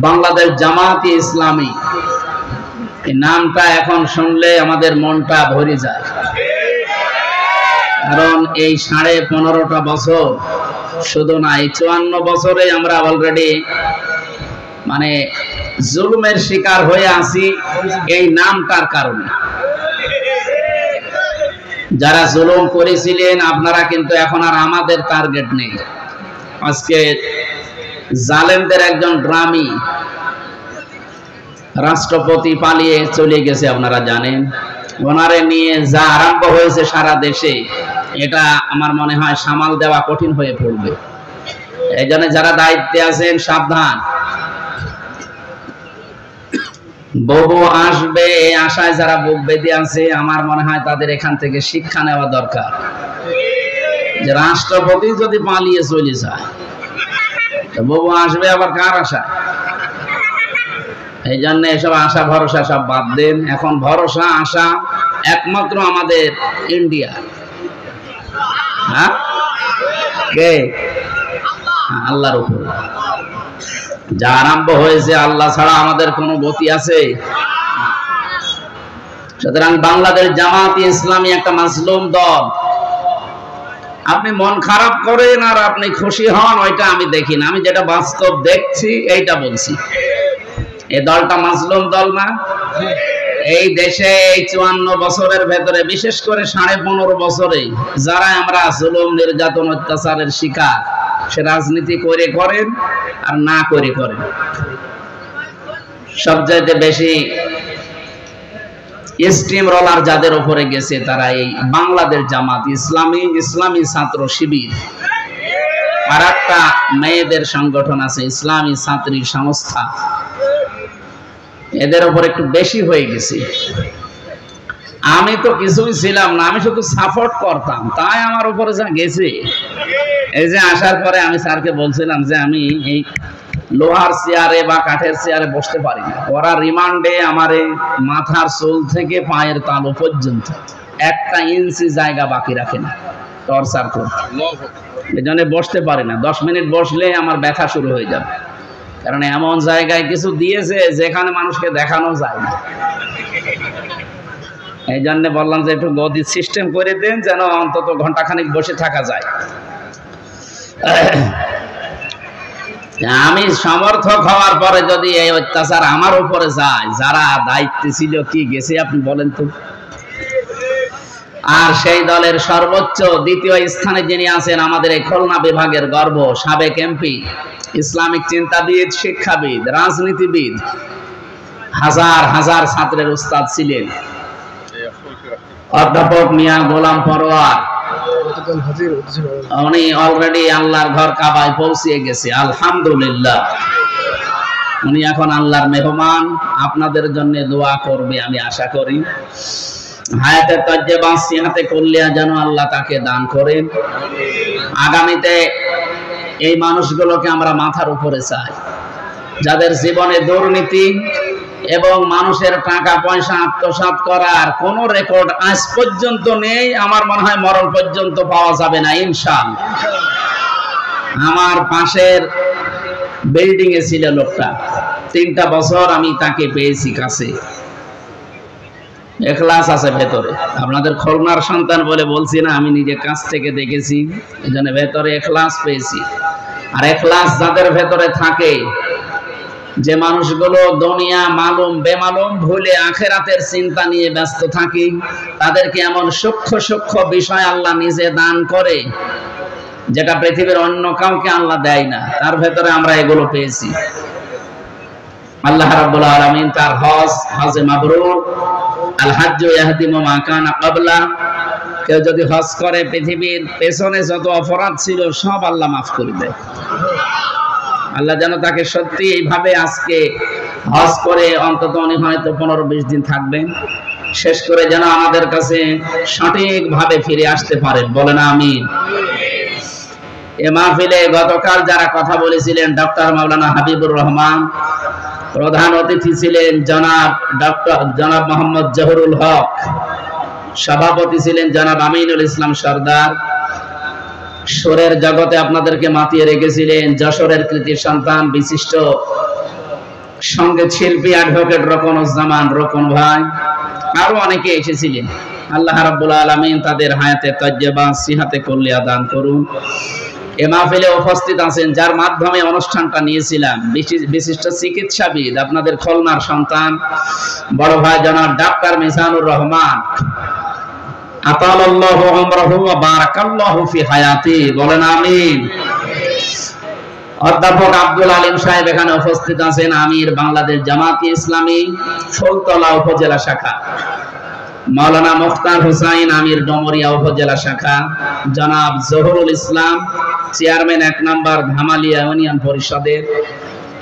বাংলাদেশ জামাতে ইসলামী এই নামটা এখন শুনলে আমাদের মনটা ভরে যায়, কারণ এই 15.5টা বছর শুধু না, এই 54 বছরে আমরা অলরেডি মানে জুলুমের শিকার হয়ে আছি এই নামটার কারণে। যারা জুলুম করেছিলেন আপনারা কিন্তু এখন আর আমাদের টার্গেট নেই। আজকে জালেমদের একজন ড্রামি রাষ্ট্রপতি পালিয়ে চলে গেছে, আপনারা জানেন। ওনারে নিয়ে যা আরম্ভ হয়েছে সারা দেশে, এটা আমার মনে হয় সামাল দেওয়া কঠিন হয়ে পড়বে। এই জন্য যারা দায়িত্বে আছেন সাবধান। বউ আসবে এই আশায় যারা বুক বেঁধে আছে, আমার মনে হয় তাদের এখান থেকে শিক্ষা নেওয়া দরকার যে রাষ্ট্রপতি যদি পালিয়ে চলে যায়, বউ আসবে আবার কার আশা? এই জন্য এসব আশা ভরসা সব বাদ দেন। এখন ভরসা আশা একমাত্র আমাদের ইন্ডিয়া। হ্যাঁ, কে? আল্লাহর উপর। যা আরম্ভ হয়েছে আল্লাহ ছাড়া আমাদের কোনো গতি আছে? সুতরাং বাংলাদেশ জামাতে ইসলামী একটা মাজলুম দল। আপনি মন খারাপ করেন আর আপনি খুশি হন, ওইটা আমি দেখি না। আমি যেটা বাস্তব দেখছি এইটা বলছি। এই দলটা মাজলুম দল না? এই দেশে এই 54 বছরের ভেতরে, বিশেষ করে 15.5 বছরে যারা আমরা জুলুম নির্যাতন অত্যাচারের শিকার, সে রাজনীতি করে করেন আর না করে করেন, সবচাইতে বেশি স্টিম রোলার যাদের উপরে গেছে তারা এই বাংলাদেশ জামাত ইসলামী, ইসলামী ছাত্র শিবির, আর একটা মেয়েদের সংগঠন আছে ইসলামী ছাত্রী সংস্থা, এদের উপর একটু বেশি হয়ে গেছে। আমি তো কিছুই ছিলাম না, আমি শুধু সাপোর্ট করতাম, তাই আমার উপরে যা গেছে। এই যে আসার পরে আমি স্যারকে বলছিলাম যে আমি এই লোহার চেয়ারে বা কাঠের চেয়ারে বসতে পারি না। ওরা রিমান্ডে আমার মাথার চুল থেকে পায়ের তালু পর্যন্ত 1 ইঞ্চি জায়গা বাকি রাখে না, টর্চার করে। এই জন্য বসতে পারি না। 10 মিনিট বসলে আমার ব্যথা শুরু হয়ে যাবে, কারণ এমন জায়গায় কিছু দিয়েছে যেখানে মানুষকে দেখানো যায় না। এই জন্য বললাম যে একটু গদি সিস্টেম করে দেন, যেন অন্তত ঘন্টাখানিক বসে থাকা যায়। আমি সমর্থক হওয়ার পরে যদি এই অত্যাচার আমার উপরে যায়, যারা দায়িত্বে ছিল কি গেছে আপনি বলেন তো? আর সেই দলের সর্বোচ্চ 2য় স্থানে যিনি আছেন, আমাদের এই খুলনা বিভাগের গর্ব, সাবেক এমপি, ইসলামিক চিন্তাবিদ, শিক্ষাবিদ, রাজনীতিবিদ, হাজার হাজার ছাত্রের উস্তাদ ছিলেন অধ্যাপক মিয়া গোলাম পরোয়ার। উনি অলরেডি আল্লাহর ঘর কাবায় পৌঁছে গেছে, আলহামদুলিল্লাহ। উনি এখন আল্লাহর মেহমান, আপনাদের জন্য দোয়া করবে আমি আশা করি। হায়াতের তজ্জেবা সিহাতে কল্লিয়া যেন আল্লাহ তাকে দান করেন। আগামীতে এই মানুষগুলোকে আমরা মাথার উপরে চাই, যাদের জীবনে দুর্নীতি এবং মানুষের টাকা পয়সা আত্মসাৎ করার কোনো রেকর্ড আজ পর্যন্ত নেই। আমার মনে হয় মরণ পর্যন্ত পাওয়া যাবে না ইনশাআল্লাহ। আমার পাশের বিল্ডিং এ ছিল লোকটা, 3টা বছর আমি তাকে পেয়েছি কাছে। এখলাস আছে ভেতরে। আপনাদের খুলনার সন্তান বলে বলছি না, আমি নিজে কাছ থেকে দেখেছি, এজন্য ভেতরে এখলাস পেয়েছি। আর এখলাস যাদের ভেতরে থাকে, যে মানুষগুলো দুনিয়া মালুম বেমালুম ভুলে আখেরাতের চিন্তা নিয়ে ব্যস্ত থাকে, তাদেরকে এমন সূক্ষ্ম সূক্ষ্ম বিষয় আল্লাহ নিজে দান করে যেটা পৃথিবীর অন্য কাউকে আল্লাহ দেয় না। তার ভেতরে আমরা এগুলো পেয়েছি। আল্লাহ রাব্বুল আলামিন তার হজে মাবরুর, আল হাজ্জু ইয়াহদিমু মা কানা ক্বাবলা, কেউ যদি হজ করে পৃথিবীর পেছনে যত অপরাধ ছিল সব আল্লাহ মাফ করে দেয়। আল্লাহ যেন তাকে সত্যি এইভাবে আজকে হজ করে অন্তত উনি হয়তো 15-20 দিন থাকবেন, শেষ করে যেন আমাদের কাছে সঠিকভাবে ফিরে আসতে পারেন। বলেন আমিন। এ মাহফিলে গতকাল যারা কথা বলেছিলেন, ডক্টর মাওলানা হাবিবুর রহমান, প্রধান অতিথি ছিলেন জনাব মোহাম্মদ জহুরুল হক, সভাপতি ছিলেন জনাব আমিনুল ইসলাম সরদার, সুরের জগতে আপনাদেরকে মাতিয়ে রেখেছিলেন যশোরের কৃতি সন্তান বিশিষ্ট সঙ্গীত শিল্পী অ্যাডভোকেট রোকনুজ্জামান রোকন ভাই, আরো অনেকে এসেছিলেন। আল্লাহ রাব্বুল আলামিন তাদের হায়াতে তাজ্জেবা সিহাতে কুল্লিয়া দান করুন। এ মাহফিলে উপস্থিত আছেন যার মাধ্যমে অনুষ্ঠানটা নিয়েছিলাম বিশিষ্ট চিকিৎসাবিদ, আপনাদের খুলনার সন্তান বড় ভাই জনাব ডাক্তার মিজানুর রহমান, আতালাল্লাহু উমরাহু ওয়া বারাকাল্লাহু ফি হায়াতি, বলেন আমিন। অধ্যাপক আব্দুল আলিম সাহেব এখানে উপস্থিত আছেন, আমির বাংলাদেশ জামাতি ইসলামী ফুলতলা উপজেলা শাখা। মাওলানা মুখতার হুসাইন, আমির ডমরিয়া উপজেলা শাখা। জনাব জহুরুল ইসলাম, চেয়ারম্যান 1 নম্বর ধামালিয়া ইউনিয়ন পরিষদের।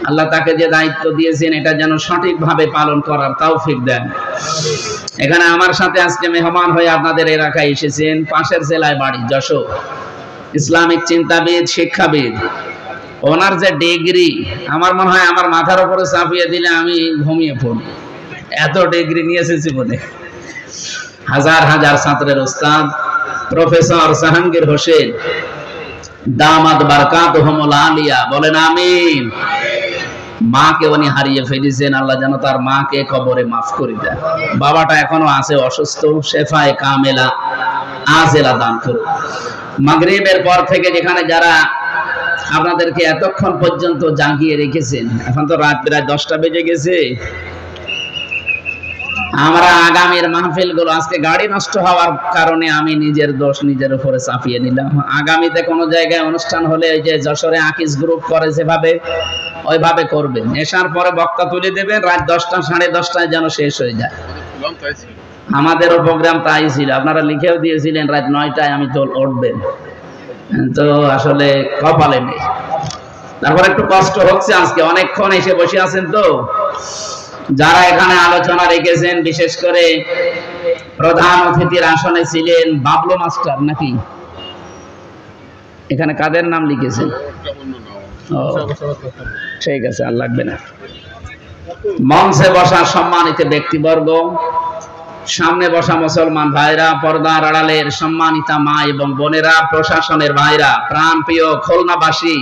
আল্লাহ তাকে যে দায়িত্ব দিয়েছেন এটা যেন সঠিকভাবে পালন করার তৌফিক দেন। এখানে আমার সাথে আজকে মেহমান হয়ে আপনাদের এলাকায় এসেছেন, পাশের জেলায় বাড়ি যশোর, ইসলামিক চিন্তাবিদ, শিক্ষাবিদ। ওনার যে ডিগ্রি, আমার মনে হয় আমার মাথার উপরে চাপিয়ে দিলে আমি ঘুমিয়ে পড়ি, এত ডিগ্রি নিয়ে এসেছি বলে। হাজার হাজার ছাত্রের ওস্তাদ প্রফেসর জাহাঙ্গীর হোসেন, দামাত বারকাতুহুমুল আলিয়া, বলেন আমিন। মাকে উনি হারিয়ে ফেলেছেন, আল্লাহ যেন তার মাকে কবরে মাফ করে দেন। বাবাটা এখনো আছে অসুস্থ, শেফায়ে কামেলা আজেলা দান করুন। মাগরিবের পর থেকে যেখানে যারা আপনাদেরকে এতক্ষণ পর্যন্ত জাগিয়ে রেখেছেন, এখন তো রাত প্রায় 10টা বেজে গেছে। আমরা আগামীর মাহফিলগুলো, আজকে গাড়ি নষ্ট হওয়ার কারণে আমি নিজের দোষ নিজের উপরে চাপিয়ে নিলাম। আগামীতে কোনো জায়গায় অনুষ্ঠান হলে ওই যে যশোরে আকিস গ্রুপ করে যেভাবে, ওইভাবে করবেন। এসার পরে বক্তা তুলে দেবেন, রাত 10টা 10:30টায় যেন শেষ হয়ে যায়। আমাদেরও প্রোগ্রাম তাই ছিল, আপনারা লিখেও দিয়েছিলেন রাত 9টায় আমি তো উঠবেন, তো আসলে কপালে নেই। তারপর একটু কষ্ট হচ্ছে, আজকে অনেকক্ষণ এসে বসে আছেন তো। যারা এখানে আলোচনা রেখেছেন, বিশেষ করে প্রধান অতিথির আসনে ছিলেন বাবলু মাস্টার, নাকি এখানে কাদের নাম লিখেছেন? ঠিক আছে, আর লাগবে না। মঞ্চে বসা সম্মানিত ব্যক্তিবর্গ, সামনে বসা মুসলমান ভাইরা, পর্দার আড়ালের সম্মানিতা মা এবং বোনেরা, প্রশাসনের ভাইরা, প্রাণপ্রিয় খুলনাবাসী।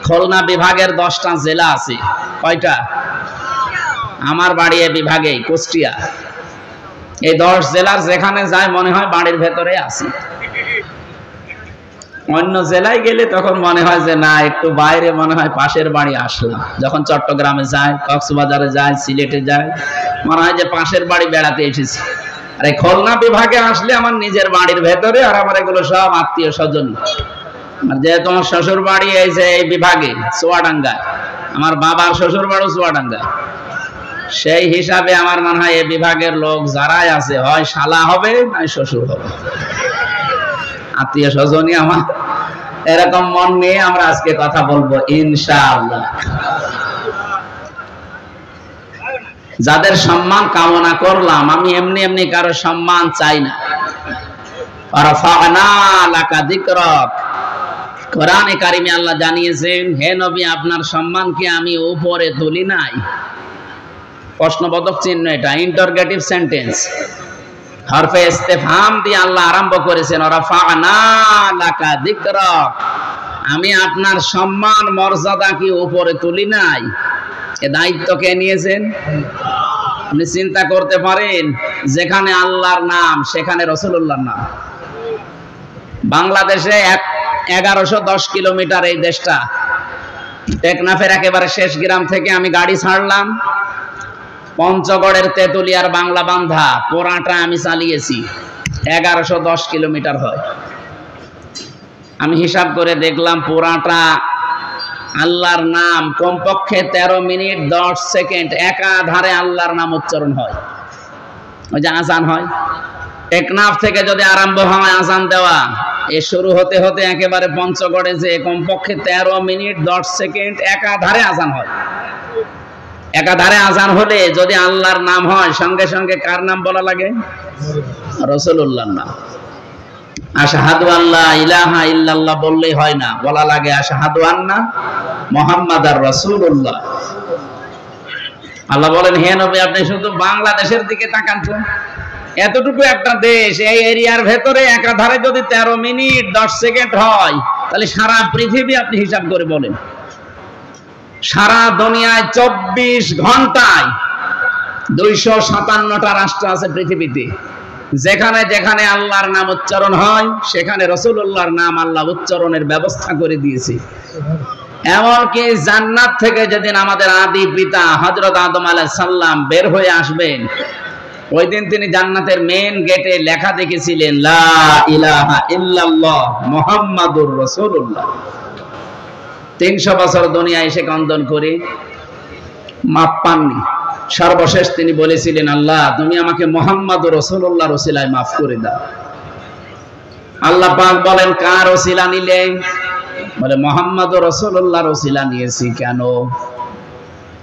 খুলনা বিভাগের 10টা জেলা আছে। কয়টা? আমার বাড়ি এ বিভাগে কুষ্টিয়া। এই 10 জেলার যেখানে যায় মনে হয় বাড়ির ভেতরে আছি। অন্য জেলায় গেলে তখন মনে হয় যে না, একটু বাইরে মনে হয় পাশের বাড়ি আসলাম। যখন চট্টগ্রামে যায়, কক্সবাজারে যায়, সিলেটে যায়, মনে হয় যে পাশের বাড়ি বেড়াতে এসেছি। আর এই খুলনা বিভাগে আসলে আমার নিজের বাড়ির ভেতরে, আর আমার এগুলো সব আত্মীয় স্বজন। আর যেহেতু আমার শ্বশুর বাড়ি এই যে এই বিভাগে চুয়াডাঙ্গা, আমার বাবার শ্বশুর বাড়ি চুয়াডাঙ্গা, সেই হিসাবে আমার মনে হয় এই বিভাগের লোক যারাই আছে হয় শালা হবে নয় শ্বশুর হবে, আত্মীয় স্বজনই আমার। এরকম মন নিয়ে আমরা আজকে কথা বলবো ইনশাআল্লাহ। যাদের সম্মান কামনা করলাম, আমি এমনি এমনি কারো সম্মান চাই না। রাফা'না লাকা যিকরাক, কোরআনে কারিমে আল্লাহ জানিয়েছেন, হে নবী আপনার সম্মানকে আমি উপরে তুলি নাই। প্রশ্নবোধক চিহ্ন, এটা ইন্টারগেটিভ সেন্টেন্স, হরফে ইস্তেফহাম দিয়ে আল্লাহ আরম্ভ করেছেন, রাফা'না লাকা যিকরাক, আমি আপনার সম্মান মর্যাদা কি উপরে তুলি নাই। এ দায়িত্ব কে নিয়েছেন? আপনি চিন্তা করতে পারেন, যেখানে আল্লাহর নাম সেখানে রাসূলুল্লাহর নাম। বাংলাদেশে 1110 কিলোমিটার এই দেশটা। টেকনাফের একেবারে শেষ গ্রাম থেকে আমি গাড়ি ছাড়লাম, পঞ্চগড়ের তেতুলিয়ার বাংলা বান্ধা পোড়াটা আমি চালিয়েছি, 1110 কিলোমিটার হয়। আমি হিসাব করে দেখলাম পোড়াটা আল্লাহর নাম কমপক্ষে 13 মিনিট 10 সেকেন্ড একাধারে আল্লাহর নাম উচ্চারণ হয়। ওই যে আজান হয়, টেকনাফ থেকে যদি আরম্ভ হয় আজান দেওয়া, এ শুরু হতে হতে একেবারে পঞ্চগড়ে যে কমপক্ষে 13 মিনিট 10 সেকেন্ড একাধারে আজান হয়। একাধারে আজান হলে যদি আল্লাহর নাম হয়, সঙ্গে সঙ্গে কার নাম বলা লাগে? রাসূলুল্লাহর নাম। আশহাদু আল্লা ইলাহা ইল্লাল্লাহ বললেই হয় না, বলা লাগে আশহাদু আন্না মুহাম্মাদার রাসূলুল্লাহ। আল্লাহ বলেন, হে নবী আপনি শুধু বাংলাদেশের দিকে তাকান তো, এতটুকু একটা দেশ, এই এরিয়ার ভেতরে একাধারে যদি 13 মিনিট 10 সেকেন্ড হয়, তাহলে সারা পৃথিবী আপনি হিসাব করে বলেন। সারা দুনিয়ায় 24 ঘন্টায় 257টা রাষ্ট্র আছে পৃথিবীতে। যেখানে যেখানে আল্লাহর নাম উচ্চারণ হয় সেখানে রাসূলুল্লাহর নাম আল্লাহ উচ্চারণের ব্যবস্থা করে দিয়েছে। এমনকি জান্নাত থেকে যেদিন আমাদের আদি পিতা হযরত আদম আলাইহিস সালাম বের হয়ে আসবেন, ওই দিন তিনি জান্নাতের মেইন গেটে লেখা দেখেছিলেন, লা ইলাহা ইল্লাল্লাহ মুহাম্মাদুর রাসূলুল্লাহ। 300 বছর দুনিয়ায় এসে কন্দন করে মাপ পাননি। সর্বশেষ তিনি বলেছিলেন, আল্লাহ তুমি আমাকে মুহাম্মাদুর রাসূলুল্লাহর ওসিলায় মাফ করে দাও। আল্লাহ পাক বলেন, কার ওসিলা নিলে? বলে মুহাম্মাদুর রাসূলুল্লাহর ওসিলা নিয়েছি। কেন?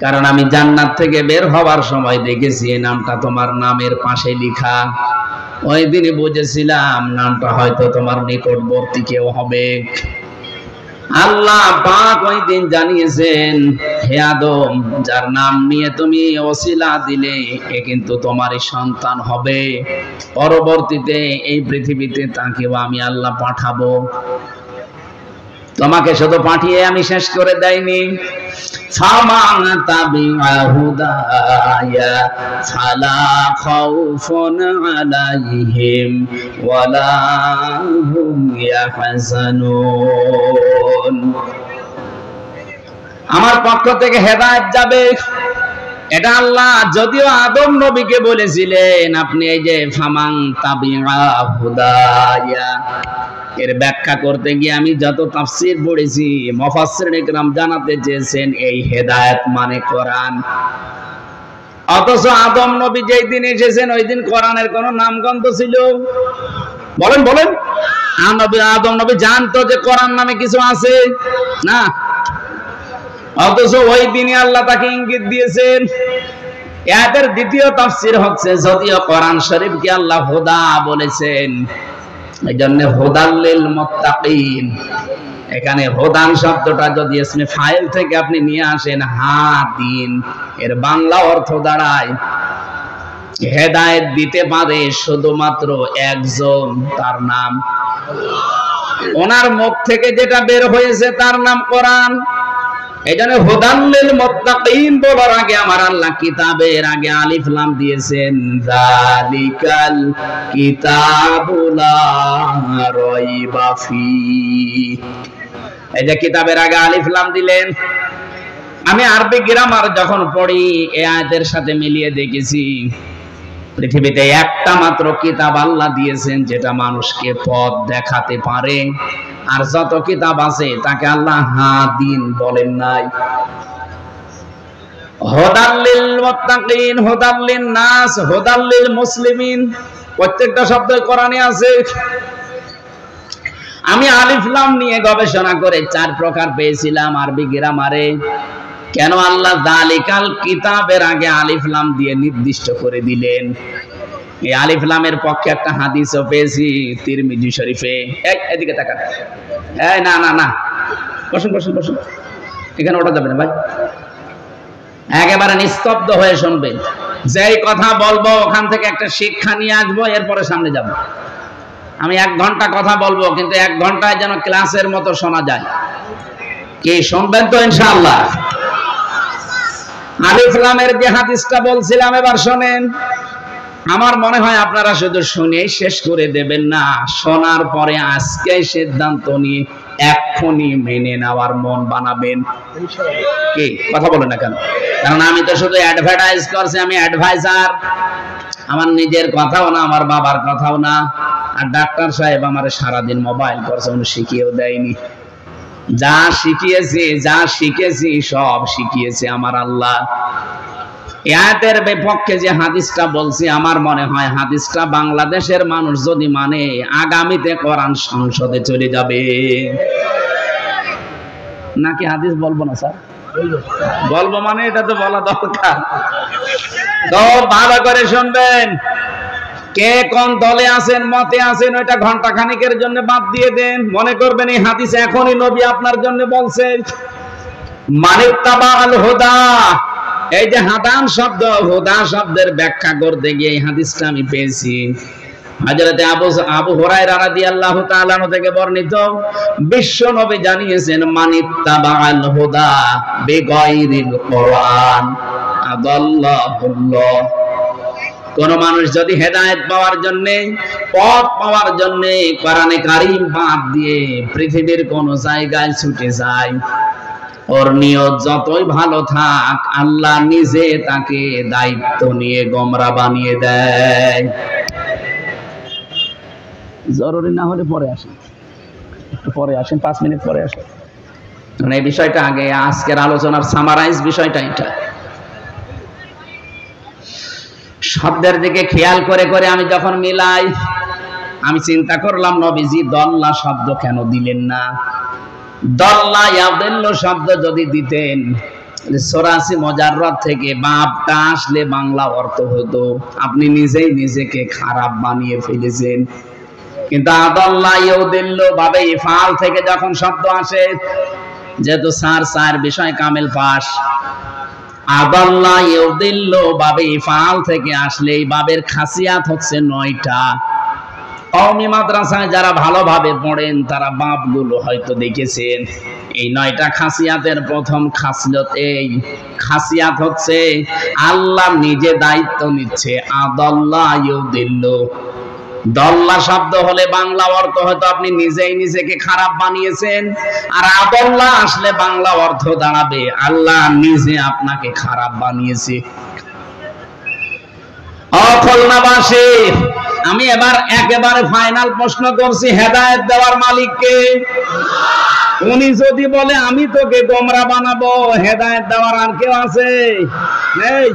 কারণ আমি জান্নাত থেকে বের হওয়ার সময় দেখেছি এই নামটা তোমার নামের পাশে লেখা। ওই দিনই বুঝেছিলাম নামটা হয়তো তোমার নিকটবর্তী কেউ হবে। আল্লাহ পাক ওই দিন জানিয়েছেন, হে আদম, যার নাম নিয়ে তুমি ওসিলা দিলে এ কিন্তু তোমারই সন্তান হবে। পরবর্তীতে এই পৃথিবীতে তাকেও আমি আল্লাহ পাঠাবো। তোমাকে শুধু পাঠিয়ে আমি শেষ করে দেইনি। ফামান তাবিআ হুদায়া ফালা খাউফুন আলাইহিম ওয়ালা হুম ইয়াহজানুন। আমার পক্ষ থেকে হেদায়েত যাবে, এটা আল্লাহ যদিও আদম নবীকে বলেছিলেন। আপনি এই যে ফামান তাবিআ হুদায়া এর ব্যাখ্যা করতে গিয়ে আমি যত তাফসীর পড়েছি, মুফাসসিরিন ইকরাম জানাতে চেয়েছেন এই হেদায়েত মানে কোরআন। অথচ আদম নবী যেই দিন এসেছেন ওই দিন কোরআনের কোনো নামগন্ধ ছিল? বলেন বলেন। আদম নবী জানতো যে কোরআন নামে কিছু আছে না? অথচ ওই দিনই আল্লাহ তাকে ইঙ্গিত দিয়েছেন। এর দ্বিতীয় তাফসীর হচ্ছে, যদিও কোরআন শরীফকে আল্লাহ হুদা বলেছেন, এই জন্য হুদাল্লিল মুত্তাকিন। এখানে হুদান শব্দটা যদি ইসমে ফাইল থেকে আপনি নিয়ে আসেন হাদিন, এর বাংলা অর্থ দাঁড়ায় হেদায়েত দিতে পারে শুধুমাত্র একজন, তার নাম ওনার মুখ থেকে যেটা বের হয়েছে তার নাম কোরআন। এজন্য হুদাল্লিল মুত্তাকিন বলার আগে আমার আল্লাহ কিতাবের আগে আলিফ লাম দিয়েছেন, যালিকাল কিতাবু লা রাইবা ফি। এই যে কিতাবের আগে আলিফ লাম দিলেন। আমি আরবি গ্রামার যখন পড়ি এই আয়াতের সাথে মিলিয়ে দেখেছি পৃথিবীতে একটা মাত্র কিতাব আল্লাহ দিয়েছেন যেটা মানুষকে পথ দেখাতে পারে, আর যত কিতাব আছে তাকে আল্লাহ হাদিন বলেন নাই। হুদাল্লিল মুত্তাকিন, হুদাল্লিন নাস, হুদাল্লিল মুসলিমিন, প্রত্যেকটা শব্দ কোরআনে আছে। আমি আলিফ লাম নিয়ে গবেষণা করে 4 প্রকার পেয়েছিলাম আরবি গ্রামারে। কেন আল্লাহ যালিকাল কিতাবের আগে আলিফ লাম দিয়ে নির্দিষ্ট করে দিলেন? এই আলিফ লামের পক্ষে একটা হাদিসও পেয়েছি তিরমিজি শরীফে। এদিকে তাকান। এই না না না, বসুন বসুন বসুন, এখানে ওঠা যাবে না ভাই। একেবারে নিস্তব্ধ হয়ে শুনবেন। যেই কথা বলবো ওখান থেকে একটা শিক্ষা নিয়ে আসবো, এরপরে সামনে যাব। আমি 1 ঘন্টা কথা বলবো, কিন্তু 1 ঘন্টায় যেন ক্লাসের মতো শোনা যায়। কি শুনবেন তো ইনশাআল্লাহ? আলিফ লামের যে হাদিসটা বলছিলাম এবার শোনেন। আমার মনে হয় আপনারা শুধু শুনেই শেষ করে দেবেন না, শোনার পরে আজকে সিদ্ধান্ত নিয়ে এক্ষুনি মেনে নেওয়ার মন বানাবেন। কি কথা বলেন না কেন? কারণ আমি তো শুধু অ্যাডভার্টাইজ করছি, আমি অ্যাডভাইজার। আমার নিজের কথাও না, আমার বাবার কথাও না। আর ডাক্তার সাহেব আমার সারাদিন মোবাইল করছে, উনি শিখিয়েও দেয়নি। যা শিখিয়েছি, যা শিখেছি সব শিখিয়েছে আমার আল্লাহ। এর বিপক্ষে যে হাদিসটা বলছি, আমার মনে হয় হাদিসটা বাংলাদেশের মানুষ যদি মানে আগামীতে কোরআন সংসদে চলে যাবে। নাকি হাদিস বলবো না স্যার? বলবো মানে এটা তো বলা দরকার। তো ভালো করে শুনবেন। কে কোন দলে আছেন, মতে আছেন, ওইটা ঘন্টা খানিকের জন্য বাদ দিয়ে দেন। মনে করবেন এই হাদিস এখনই নবী আপনার জন্য বলছেন। মানিত্তাবাল হুদা, এই যে হাদান শব্দ, হুদা শব্দের ব্যাখ্যা করতে গিয়ে এই হাদিসটা আমি পেয়েছি। হযরত আবু হুরায়রা রাদিয়াল্লাহু তাআলা থেকে বর্ণিত, বিশ্ব নবী জানিয়েছেন, মানিত্তাবাআল হুদা বিগাইরিল কুরআন আদাল্লাহুল্লাহ। কোন মানুষ যদি হেদায়েত পাওয়ার জন্য, পথ পাওয়ার জন্য কোরআনে কারীম বাদ দিয়ে পৃথিবীর কোন জায়গায় ছুটে যায়, ওর নিয়ত যতই ভালো থাক, আল্লাহ নিজে তাকে দায়িত্ব নিয়ে গোমরা বানিয়ে দেয়। জরুরি না হলে পরে আসেন, একটু পরে আসেন, 5 মিনিট পরে আসেন। মানে এই বিষয়টা আগে, আজকের আলোচনার সামারাইজ বিষয়টা এটা। শব্দের দিকে খেয়াল করে করে আমি যখন মিলাই, আমি চিন্তা করলাম নবীজি দল্লা শব্দ কেন দিলেন না? দল্লা ইয়াদিল্লু শব্দ যদি দিতেন, সরাসি মুজাররদ থেকে বাপটা আসলে বাংলা অর্থ হতো আপনি নিজেই নিজেকে খারাপ বানিয়ে ফেলেছেন। কিন্তু আদাল্লা ইয়াদিল্লু বাবে ইফআল থেকে যখন শব্দ আসে, যেহেতু সার বিষয় কামেল পাস, আদাল্লা ইয়াদিল্লু বাবে ইফআল থেকে আসলে এই বাবের খাসিয়াত হচ্ছে 9টা। কওমি মাদ্রাসায় যারা ভালোভাবে পড়েন তারা বাপগুলো হয়তো দেখেছেন। এই 9টা খাসিয়াতের প্রথম খাসিয়ত, এই খাসিয়াত হচ্ছে আল্লাহ নিজে দায়িত্ব নিচ্ছে। আদাল্লা ইয়াদিল্লু, দল্লা শব্দ হলে বাংলা অর্থ হয়তো আপনি নিজেই নিজেকে খারাপ বানিয়েছেন, আর আদাল্লা আসলে বাংলা অর্থ দাঁড়াবে আল্লাহ নিজে আপনাকে খারাপ বানিয়েছে। খুলনাবাসী, আমি এবার একেবারে ফাইনাল প্রশ্ন করছি, হেদায়েত দেওয়ার মালিক কে? উনি যদি বলে আমি তোকে গোমরা বানাবো, হেদায়েত দেওয়ার আর কেউ আছে? নেই।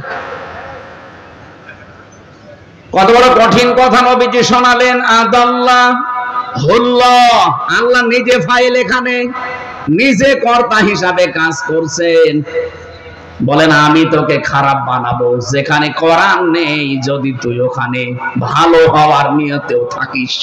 কত বড় কঠিন কথা নবীজি শোনালেন। আদাল্লাহুল্লাহ, আল্লাহ নিজে ফাইল, এখানে নিজে কর্তা হিসাবে কাজ করছেন। বলেন আমি তোকে খারাপ বানাবো, যেখানে কোরআন নেই, যদি তুই ওখানে ভালো হওয়ার নিয়তেও থাকিস।